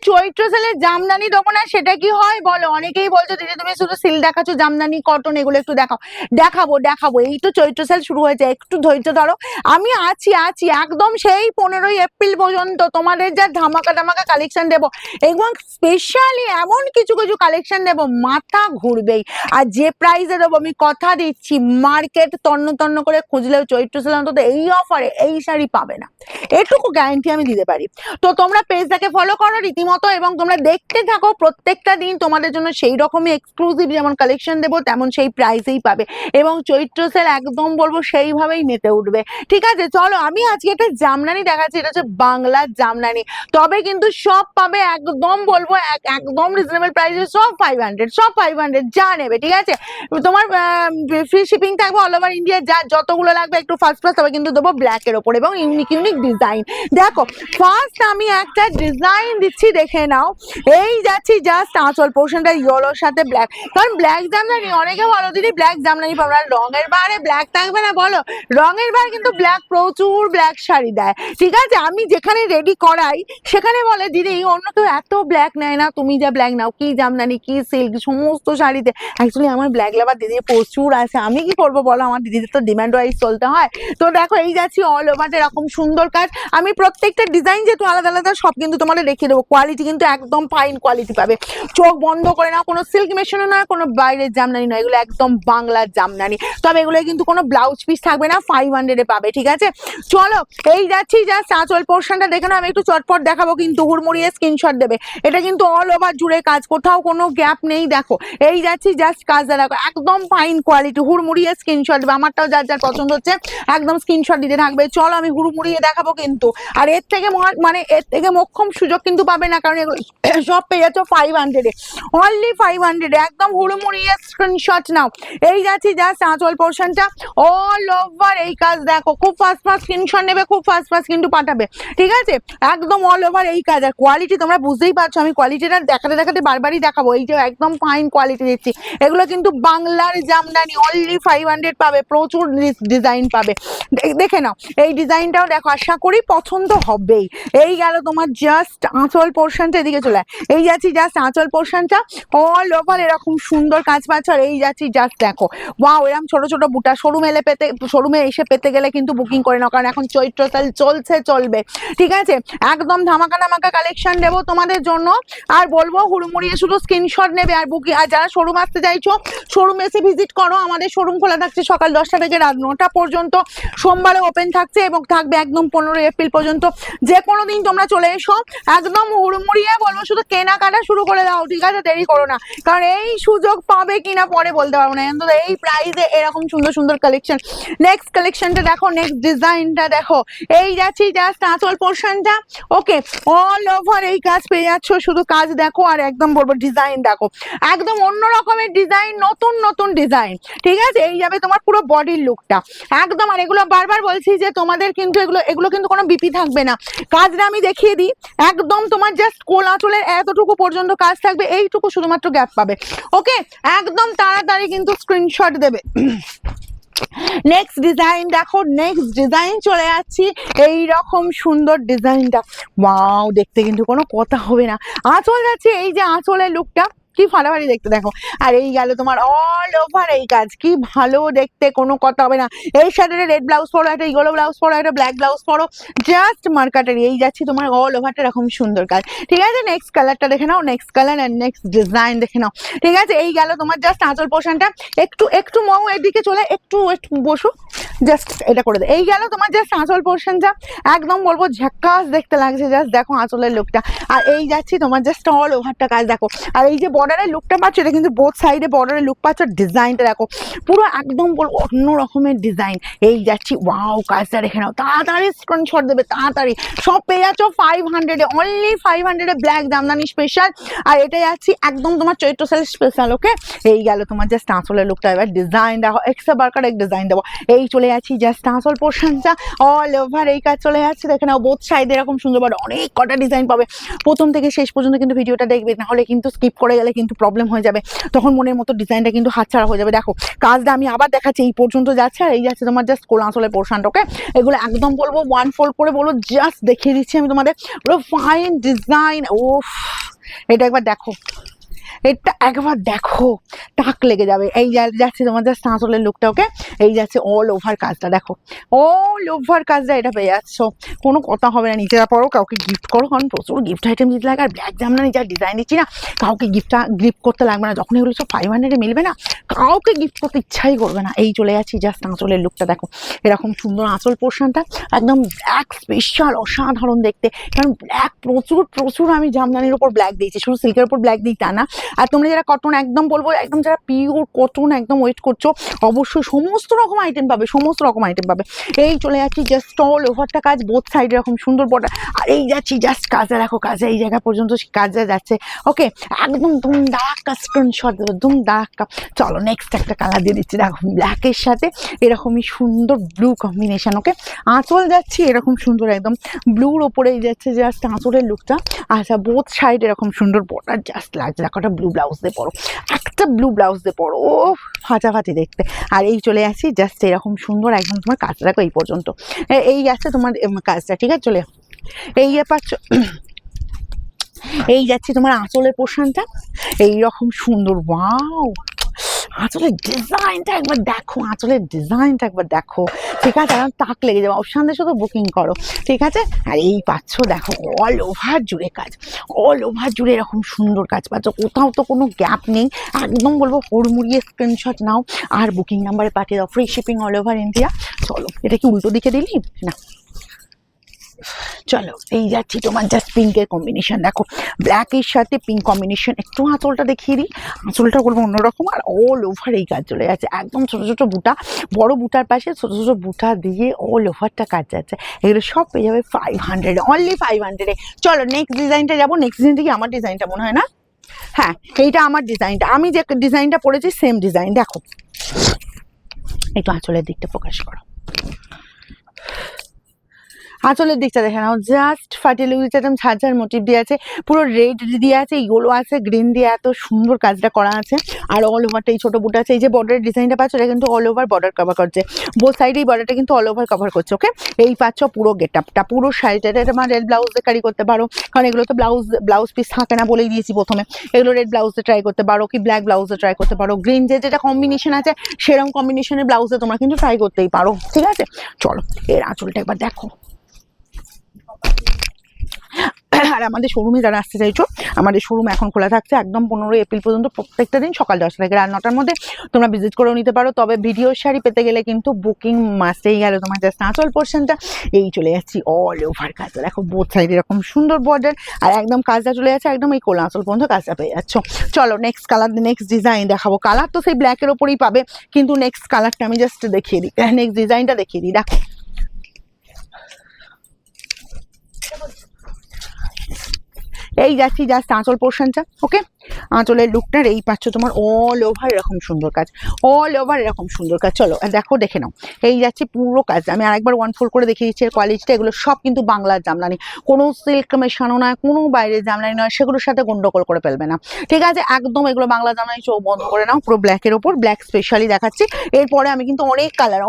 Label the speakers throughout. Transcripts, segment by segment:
Speaker 1: চৈত্র সেলের জামদানি দেবো না সেটা কি হয় বলো? অনেকেই বলছো দিদি তুমি শুধু সিল্ক দেখাচ্ছ, জামদানি কটন এগুলো একটু দেখাও। দেখাবো, এই তো চৈত্র সেল শুরু হয়েছে, একটু ধৈর্য ধরো। আমি আছি একদম সেই 15ই এপ্রিল পর্যন্ত তোমাদের যা ধামাকা কালেকশন দেবো, এবং স্পেশালি এমন কিছু কালেকশন দেবো মাথা ঘুরবেই। আর যে প্রাইসে দেবো আমি কথা দিচ্ছি, মার্কেট তন্ন করে খুঁজলেও চৈত্র সেল অন্তত এই অফারে এই শাড়ি পাবে না, এটুকু গ্যারান্টি আমি দিতে পারি। তো তোমরা পেজটাকে ফলো করো রীতিমতো, এবং তোমরা দেখতে থাকো, প্রত্যেকটা দিন তোমাদের জন্য সেই রকমই এক্সক্লুসিভ যেমন কালেকশন দেবো তেমন সেই প্রাইসেই পাবে, এবং চৈত্র সেল একদম বলবো সেইভাবেই মেতে উঠবে। ঠিক আছে, চলো আমি আজকে একটা জামদানি দেখাচ্ছি, এটা হচ্ছে বাংলার জামদানি, তবে কিন্তু সব পাবে একদম বলবো একদম রিজনেবল প্রাইসে, সব 500 যা নেবে। ঠিক আছে, তোমার ফ্রি শিপিং থাকবে অল ওভার ইন্ডিয়া, যা যতগুলো লাগবে একটু ফার্স্ট তবে কিন্তু দেবো ব্ল্যাকের ওপর এবং ইউনিক ডিজাইন। দেখো ফার্স্ট আমি একটা ডিজাইন দিচ্ছি, দেখে নাও। এই যাচ্ছি জাস্ট আঁচল পোর্শনটা ইয়েলোর সাথে ব্ল্যাক, কারণ ব্ল্যাক জামদানি অনেকে বলো দিদি ব্ল্যাক জামদানি পাবো না, রঙের বারে ব্ল্যাক থাকবে না বলো? রঙের বার কিন্তু ব্ল্যাক প্রচুর ব্ল্যাক শাড়ি দেয়। ঠিক আছে, আমি যেখানে রেডি করাই সেখানে বলে দিদি অন্য কেউ এত ব্ল্যাক নেয় না, তুমি যা ব্ল্যাক নাও, কি জামদানি কি সিল্ক সমস্ত শাড়িতে। অ্যাকচুয়ালি আমার ব্ল্যাক লাভার দিদি প্রচুর আছে, আমি কি করবো বলো, আমার দিদিদের তো ডিমান্ড ওয়াইজ চলতে হয়। তো দেখো এই যাচ্ছি অল ওভার এরকম সুন্দর কাজ, আমি প্রত্যেকটা ডিজাইন যেহেতু আলাদা সব কিন্তু তোমাদের দেখিয়ে দেবো। কোয়ালিটি কিন্তু একদম ফাইন কোয়ালিটি পাবে, চোখ বন্ধ করে না, কোনো সিল্ক মেশিনও নয়, কোনো বাইরের জামদানি নয়, এগুলো একদম বাংলার জামদানি। তবে এগুলো কিন্তু কোনো ব্লাউজ পিস থাকবে না, 500 পাবে। ঠিক আছে, চলো এই যাচ্ছি জাস্ট আঁচল পোর্শনটা দেখে নাও, আমি একটু চটপট দেখাবো কিন্তু হুড়মুড়িয়ে স্ক্রিনশট দেবে। এটা কিন্তু অল ওভার জুড়ে কাজ, কোথাও কোনো গ্যাপ নেই। দেখো এই যাচ্ছি জাস্ট কাজটা দেখো, একদম ফাইন কোয়ালিটি, হুড়মুড়িয়ে স্ক্রিনশট দেবে। আমারটাও যার পছন্দ হচ্ছে একদম স্ক্রিনশট দিতে থাকবে। চলো আমি হুড়মুড়িয়ে দেখাবো কিন্তু, আর এর থেকে মানে এর থেকে মোক্ষম সুযোগ কিন্তু পাবে না, কারণ এগুলো সব পেয়ে যাচ্ছ 500 অনলি 500, একদম হুড়মুড়িয়ে স্ক্রিনশট নাও। এই যাচ্ছি জাস্ট আঁচল পোর্শনটা অল ওভার এই কাজ দেখো, খুব ফাস্ট স্ক্রিনশট নেবে, খুব ফাস্ট কিন্তু পাঠাবে। ঠিক আছে, একদম অল ওভার এই কাজ, আর কোয়ালিটি তোমরা বুঝতেই পারছো, আমি কোয়ালিটিটা দেখাতে বারবারই দেখাবো। এই যে একদম ফাইন কোয়ালিটি দিচ্ছি, এগুলো কিন্তু বাংলার জামদানি, অনলি 500 পাবে, প্রচুর ডিজাইন পাবে। দেখে নাও এই ডিজাইনটাও দেখো, আশা করি পছন্দ হবেই। এই গেল তোমার জাস্ট আঁচল পোর্শনটা, এদিকে চলে এই যাচ্ছি জাস্ট আঁচল পোর্শনটা অল ওভার এরকম সুন্দর কাজ পাচ্ছ। আর এই যাচ্ছি জাস্ট দেখো, ওয়াও এরকম ছোট বুটা, শোরুমে এসে পেতে গেলে কিন্তু বুকিং করে নাও, কারণ এখন চৈত্র সেল চলবে। ঠিক আছে, একদম ধামাকা কালেকশন দেবো তোমাদের জন্য, আর বলবো হুড়মুড়িয়ে শুধু স্ক্রিনশট নেবে আর বুকিং। আর যারা শোরুম আসতে চাইছো শোরুম এসে ভিজিট করো, আমাদের শোরুম খোলা থাকছে সকাল 10টা থেকে রাত 9টা পর্যন্ত, সোমবারে ওপেন থাকছে এবং থাকবে একদম 15 এপ্রিল পর্যন্ত। যে কোনো দিন তোমরা চলে এসো, একদম হুড়মুড়িয়ে বলবো শুধু কেনাকাটা শুরু করে দাও। ঠিক আছে, দেরি করো না, কারণ এই সুযোগ পাবে কিনা পরে বলতে পারবো না, কিন্তু এই প্রাইসে এরকম সুন্দর কালেকশন। নেক্সট কালেকশনটা দেখো, নেক্সট ডিজাইনটা দেখো, এই যাচ্ছি জাস্ট আঁচল পোর্শনটা। ওকে, অল ওভার এই কাজ পেয়ে যাচ্ছ, শুধু কাজ দেখো আর একদম বলবো ডিজাইন দেখো, একদম অন্য রকমের ডিজাইন, নতুন ডিজাইন। ঠিক আছে, এই যাবে তোমার পুরো বডির লুকটা একদম। আর এগুলো বারবার বলছি যে তোমাদের কিন্তু এগুলো কিন্তু কোনো বিপি থাকবে না, কাজটা আমি দেখিয়ে দিই, একদম তোমার জাস্ট কোল আঁচলের এতটুকু পর্যন্ত কাজ থাকবে, এইটুকু শুধুমাত্র গ্যাপ পাবে। ওকে, একদম তাড়াতাড়ি কিন্তু স্ক্রিনশট দেবে। নেক্সট ডিজাইন দেখো, নেক্সট ডিজাইন চলে যাচ্ছি, এইরকম সুন্দর ডিজাইনটা, ওয়াও দেখতে কিন্তু কোনো কথা হবে না। আঁচল যাচ্ছে, এই যে আঁচলের লুকটা কি ফাটাফাটি দেখতে দেখো, আর এই গেল তোমার অল ওভার এই কাজ, কি ভালো দেখতে, কোনো কথা হবে না। এই সাথে রেড ব্লাউজ পরো, একটা ইয়েলো ব্লাউজ পরো, একটা ব্ল্যাক ব্লাউজ পরো, জাস্ট মার্কাটারি। এই যাচ্ছি তোমার অল ওভারটা এরকম সুন্দর কাজ। ঠিক আছে, নেক্সট কালারটা দেখে নাও, নেক্সট কালার আর নেক্সট ডিজাইন দেখে নাও। ঠিক আছে, এই গেল তোমার জাস্ট আঁচল পোর্শনটা, একটু মৌ এদিকে চলে, একটু বসো, জাস্ট এটা করে দে। এই গেল তোমার জাস্ট আঁচল পোর্শনটা, একদম বলবো ঝাক্কাস দেখতে লাগছে, জাস্ট দেখো আঁচলের লুকটা। আর এই যাচ্ছি তোমার জাস্ট অল ওভারটা কাজ দেখো, আর এই যে বর্ডারের লুকটা পাচ্ছ, এটা কিন্তু বোথ সাইডে বর্ডারের লুক পাচ্ছ, ডিজাইনটা দেখো পুরো একদম বলবো অন্য রকমের ডিজাইন। এই যাচ্ছি, ওয়াও কাজটা দেখে নাও, তাড়াতাড়ি স্ক্রিনশট দেবে, তাড়াতাড়ি। সব পেয়ে যাচ্ছ 500 অনলি 500 ব্ল্যাক জামদানি স্পেশাল। আর এটা যাচ্ছি একদম তোমার চৈত্র সেল স্পেশাল। ওকে, এই গেল তোমার জাস্ট আঁচলের লুকটা। এবার ডিজাইন দেখো, এক্সট্রা বারকার এক ডিজাইন দেবো। এই চলে যাচ্ছি জাস্ট আঁচল পোর্শনটা অল ওভার এই কাজ চলে যাচ্ছে, দেখে নাও বোথ সাইডে এরকম সুন্দর, অনেক কটা ডিজাইন পাবে। প্রথম থেকে শেষ পর্যন্ত কিন্তু ভিডিওটা দেখবে, নাহলে কিন্তু স্কিপ করে গেলে কিন্তু প্রবলেম হয়ে যাবে, তখন মনের মতো ডিজাইনটা কিন্তু হাতছাড়া হয়ে যাবে। দেখো কাজটা আমি আবার দেখাচ্ছি, এই পর্যন্ত যাচ্ছে আর এই যাচ্ছে তোমার জাস্ট কোল আঁচলের পোর্শনটা। ওকে, এগুলো একদম বলবো ওয়ান ফোল্ড করে বলো, জাস্ট দেখিয়ে দিচ্ছি আমি তোমাদের পুরো ফাইন ডিজাইন। ও এটা একবার দেখো, এটা একবার দেখো, টাক লেগে যাবে। এই যাচ্ছে তোমার জাস্ট আঁচলের লুকটা। ওকে, এই যাচ্ছে অল ওভার কাজটা, দেখো অল ওভার কাজটা এটা পেয়ে যাচ্ছ, কোনো কথা হবে না। নিজেরা পড়ো, কাউকে গিফট করো, কারণ প্রচুর গিফট আইটেম দিতে লাগে। আর ব্ল্যাক জামদানি যা ডিজাইন দিচ্ছি না, কাউকে গিফট করতে লাগবে না। যখন এগুলো সব 500-এ মিলবে না, কাউকে গিফট করতে ইচ্ছাই করবে না। এই চলে যাচ্ছি জাস্ট আঁচলের লুকটা, দেখো এরকম সুন্দর আঁচল পোর্শনটা, একদম ব্ল্যাক স্পেশাল অসাধারণ দেখতে। কারণ ব্ল্যাক প্রচুর প্রচুর আমি জামদানির ওপর ব্ল্যাক দিয়েছি, শুধু সিল্কের ওপর ব্ল্যাক দিই তা না। আর তোমরা যারা কটন একদম বলবো, একদম যারা পিওর কটন একদম ওয়েট করছো, অবশ্যই সমস্ত রকম আইটেম পাবে, সমস্ত রকম আইটেম পাবে। এই চলে যাচ্ছি জাস্ট অল ওভারটা কাজ, বোথ সাইড এরকম সুন্দর বর্ডার। আর এই যাচ্ছি জাস্ট কাজে, দেখো কাজে এই জায়গা পর্যন্ত কাজে যাচ্ছে। ওকে, একদম ধুম দাঁড়াক্কা স্ক্রিনশট দেবে, ধুম দাঁড়াক্কা। চলো নেক্সট একটা কালার দিয়ে দিচ্ছি, দেখো ব্ল্যাকের সাথে এরকমই সুন্দর ব্লু কম্বিনেশন। ওকে, আঁচল যাচ্ছি এরকম সুন্দর একদম ব্লুর ওপরেই যাচ্ছে জাস্ট আঁচলের লুকটা। আচ্ছা, বোথ সাইড এরকম সুন্দর বর্ডার জাস্ট লাগছে। দেখো একটা ব্লু ব্লাউজ দিয়ে পরো, একটা ব্লু ব্লাউজ দিয়ে পরো, ও ফাটাফাটি দেখতে। আর এই চলে আসছি জাস্ট এরকম সুন্দর একদম তোমার কাজ, দেখো এই পর্যন্ত এই আছে তোমার কাজটা। ঠিক আছে, চলে এই পাচ্ছ, এই যাচ্ছে তোমার আঁচলের পোর্শনটা এইরকম সুন্দর। ওয়াও, আঁচলের ডিজাইনটা একবার দেখো, আঁচলের ডিজাইনটা একবার দেখো। ঠিক আছে, আর তাক লেগে যাবে, অপশান দিয়ে শুধু বুকিং করো। ঠিক আছে, আর এই পাচ্ছ দেখো অল ওভার জুড়ে কাজ, অল ওভার জুড়ে এরকম সুন্দর কাজ পাচ্ছ, কোথাও তো কোনো গ্যাপ নেই। একদম বলবো হুড়মুড়িয়ে স্ক্রিনশট নাও আর বুকিং নাম্বারে পাঠিয়ে দাও, free shipping all over India. চলো, এটা কি উল্টো দিকে দিলি না? চলো এই যাচ্ছি তোমার জাস্ট পিঙ্কের কম্বিনেশন, দেখো ব্ল্যাকের সাথে পিঙ্ক কম্বিনেশন। একটু আঁচলটা দেখিয়ে দিই, আঁচলটা করবো অন্যরকম। আর অল ওভার এই কাজ চলে যাচ্ছে, একদম ছোটো ছোটো বুটা, বড় বুটার পাশে ছোটো ছোটো বুটা দিয়ে অল ওভারটা কাজ যাচ্ছে। এগুলো সব পেয়ে যাবে 500, অনলি 500-এ। চলো নেক্সট ডিজাইনটা যাবো। নেক্সট ডিজাইনটা কি আমার ডিজাইনটা মনে হয় না? হ্যাঁ, এইটা আমার ডিজাইনটা, আমি যে ডিজাইনটা পড়েছি সেম ডিজাইন। দেখো একটু আঁচলের দিকটা প্রকাশ করো, আঁচলের দিকটা দেখে নাও, জাস্ট ফাটিয়ে লুকিয়েছে, একদম ঝাড় মোটিভ দিয়ে আছে, পুরো রেড দিয়ে আছে, ইয়েলো আছে, গ্রিন দিয়ে এত সুন্দর কাজটা করা আছে। আর অল ওভারটা এই ছোটো বুটা আছে, এই যে বর্ডারের ডিজাইনটা পাচ্ছ এটা কিন্তু অল ওভার বর্ডার কভার করছে, বোথ সাইডে এই বর্ডারটা কিন্তু অল ওভার কভার করছে। ওকে, এই পাচ্ছ পুরো গেট আপটা, পুরো শাড়িটা। এটা আমার রেড ব্লাউজ দিয়ে ক্যারি করতে পারো, কারণ এগুলো তো ব্লাউজ পিস থাকে না বলেই দিয়েছি প্রথমে। এগুলো রেড ব্লাউজে ট্রাই করতে পারো, কি ব্ল্যাক ব্লাউজে ট্রাই করতে পারো, গ্রিন যেটা কম্বিনেশন আছে সেরকম কম্বিনেশনের ব্লাউজে তোমরা কিন্তু ট্রাই করতেই পারো। ঠিক আছে, চলো এর আঁচলটা একবার দেখো। আর আমাদের শোরুমে যারা আসতে চাইছো, আমাদের শোরুম এখন খোলা থাকছে একদম 15 এপ্রিল পর্যন্ত, প্রত্যেকটা দিন সকাল 10টা থেকে রাত 9টার মধ্যে তোমরা ভিজিট করেও নিতে পারো। তবে ভিডিও শাড়ি পেতে গেলে কিন্তু বুকিং মাস্টেই গেল। তোমার জাস্ট আঁচল পোর্শনটা এই চলে যাচ্ছি অল ওভার কাজ, দেখো বোথ সাইড এরকম সুন্দর বর্ডার, আর একদম কাজটা চলে যাচ্ছে একদম এই কোলা আঁচল পর্যন্ত কাজটা পেয়ে যাচ্ছ। চলো নেক্সট কালার, নেক্সট ডিজাইন দেখাবো। কালার তো সেই ব্ল্যাকের ওপরেই পাবে, কিন্তু নেক্সট কালারটা আমি জাস্ট দেখিয়ে দিই, নেক্সট ডিজাইনটা দেখিয়ে দিই। দেখো এই যাচ্ছি জাস্ট আঁচল পোর্শনটা। ওকে, আঁচলের লুকটার এই পাচ্ছ তোমার অল ওভার এরকম সুন্দর কাজ, অল ওভার এরকম সুন্দর কাজ। চলো দেখো, দেখে নাও, এই যাচ্ছে পুরো কাজ। আমি আরেকবার ওয়ান ফোল্ড করে দেখিয়ে দিচ্ছি। এর কোয়ালিটিটা, এগুলো সব কিন্তু বাংলার জামদানি, কোনো সিল্ক মেশানো নয়, কোনো বাইরের জামদানি নয়, সেগুলোর সাথে গন্ডগোল করে ফেলবে না। ঠিক আছে, একদম এগুলো বাংলা জামদানি, চোখ বন্ধ করে নাও। পুরো ব্ল্যাকের ওপর ব্ল্যাক স্পেশালি দেখাচ্ছি। এরপরে আমি কিন্তু অনেক কালার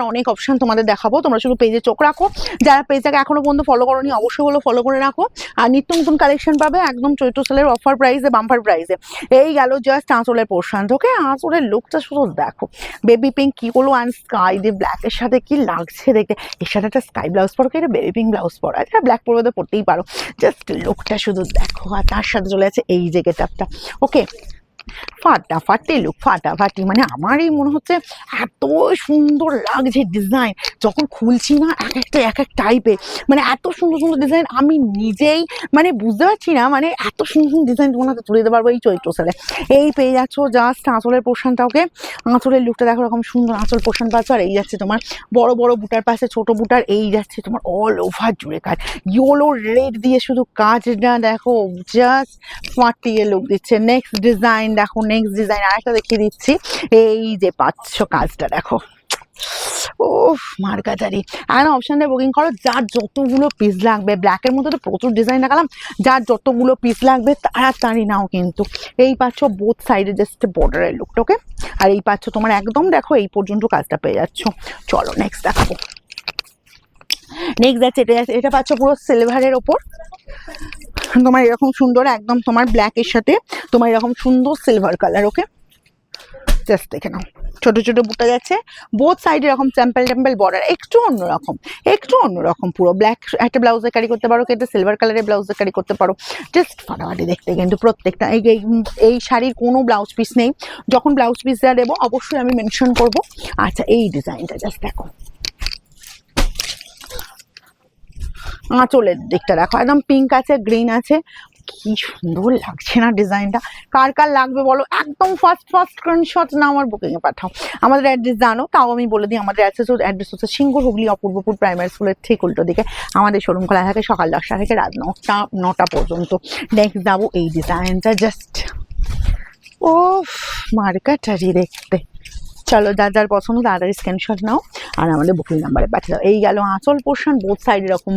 Speaker 1: অনেক অপশন তোমাদের দেখাবো। তোমরা শুধু পেজে চোখ রাখো, যারা পেজটাকে এখনো পর্যন্ত ফলো করোনি অবশ্যই হলো ফলো করে রাখো। আর নিত্য নতুন কালেকশন পাবে একদম চৈত্র সেলের অফার প্রাইসে, বাম্পার প্রাইসে। এই গেল জাস্ট আঁচলের পোর্শন। ওকে, আঁচলের লুকটা শুধু দেখো, বেবি পিঙ্ক কি হলো আর স্কাই দিয়ে ব্ল্যাকের সাথে কি লাগছে দেখতে। এর সাথে একটা স্কাই ব্লাউজ পরো, এটা বেবি পিঙ্ক ব্লাউজ পরো, এটা ব্ল্যাক পরবে তো পরতেই পারো। জাস্ট লুকটা শুধু দেখো, আর তার সাথে চলে আছে এই যে গেট আপটা। ওকে, ফাটাফাটি লুক, ফাটাফাটি, মানে আমারই মনে হচ্ছে এত সুন্দর লাগছে ডিজাইন। যখন খুলছি না এক এক টাইপের, মানে এত সুন্দর সুন্দর ডিজাইন, আমি নিজেই মানে বুঝতে পারছি না, মানে এত সুন্দর সুন্দর ডিজাইন তোমার হাতে তুলে দিতে পারবো এই চৈত্র সেলে। এই পেয়ে যাচ্ছ জাস্ট আঁচলের পোর্শনটা। ওকে, আঁচলের লুকটা দেখো, এরকম সুন্দর আঁচল পোর্শন পাচ্ছ। আর এই যাচ্ছে তোমার বড় বড় বুটার পাশে ছোট বুটার, এই যাচ্ছে তোমার অল ওভার জুড়ে কাজ, ইয়েলো রেড দিয়ে শুধু কাজটা দেখো, জাস্ট ফাটিয়ে লুক দিচ্ছে। নেক্সট ডিজাইন দেখো, নেক্সট ডিজাইন আরেকটা দেখিয়ে দিচ্ছি। এই যে পাচ্ছ কাজটা দেখো, ও মার্কাটারি আর অপশানে বুকিং করো, যার যতগুলো পিস লাগবে। ব্ল্যাকের মধ্যে তো প্রচুর ডিজাইন দেখালাম, যার যতগুলো পিস লাগবে তাড়াতাড়ি নাও। কিন্তু এই পাচ্ছ বোথ সাইডে জাস্ট বর্ডারের লুকটা, ওকে। আর এই পাচ্ছ তোমার একদম দেখো এই পর্যন্ত কাজটা পেয়ে যাচ্ছ। চলো নেক্সট দেখাবো। নেক্সট যাচ্ছে এটা পাচ্ছ পুরো সিলভারের ওপর, তোমার এরকম সুন্দর একদম তোমার ব্ল্যাকের সাথে তোমার এরকম সুন্দর সিলভার কালার, ওকে। জাস্ট দেখে নাও, ছোট ছোট বুটা যাচ্ছে, বোথ সাইডে এরকম টেম্পল বর্ডার, একটু অন্যরকম পুরো ব্ল্যাক একটা ব্লাউজে ক্যারি করতে পারো, একটা সিলভার কালারের ব্লাউজে ক্যারি করতে পারো, জাস্ট ফাটাফাটি দেখতে। কিন্তু প্রত্যেকটা এই শাড়ির কোনো ব্লাউজ পিস নেই, যখন ব্লাউজ পিস যা দেবো অবশ্যই আমি মেনশন করব। আচ্ছা এই ডিজাইনটা জাস্ট দেখো, আঁচলের দিকটা দেখো, একদম পিঙ্ক আছে, গ্রিন আছে, কি সুন্দর লাগছে না ডিজাইনটা। কার কার লাগবে বলো, একদম ফার্স্ট স্ক্রিনশট না আমার বুকিংয়ে পাঠাও। আমাদের অ্যাড্রেস জানো, তাও আমি বলে দিই, আমাদের অ্যাড্রেস হচ্ছে সিঙ্গুর, হুগলি, অপূর্বপুর প্রাইমারি স্কুলের ঠিক উল্টো দিকে। আমাদের শোরুম খোলা থাকে সকাল 10টা থেকে রাত 9টা পর্যন্ত। নেক্সট যাবো এই ডিজাইনটা, জাস্ট ও মার্কাটারি দেখতে। চলো যার যার পছন্দ তাড়াতাড়ি স্ক্রিনশট নাও আর আমাদের বুকিং নাম্বারে পাঠিয়ে দাও। এই গেল আঁচল পোর্শন, বোথ সাইড এরকম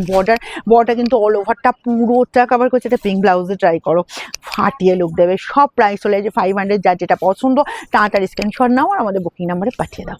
Speaker 1: বর্ডার কিন্তু অল ওভারটা পুরোটা কভার করছে। এটা পিঙ্ক ব্লাউজে ট্রাই করো, ফাটিয়ে লুক দেবে। সব প্রাইস হলে যে 500, যার যেটা পছন্দ তাড়াতাড়ি স্ক্রিনশট নাও আর আমাদের বুকিং নাম্বারে পাঠিয়ে দাও।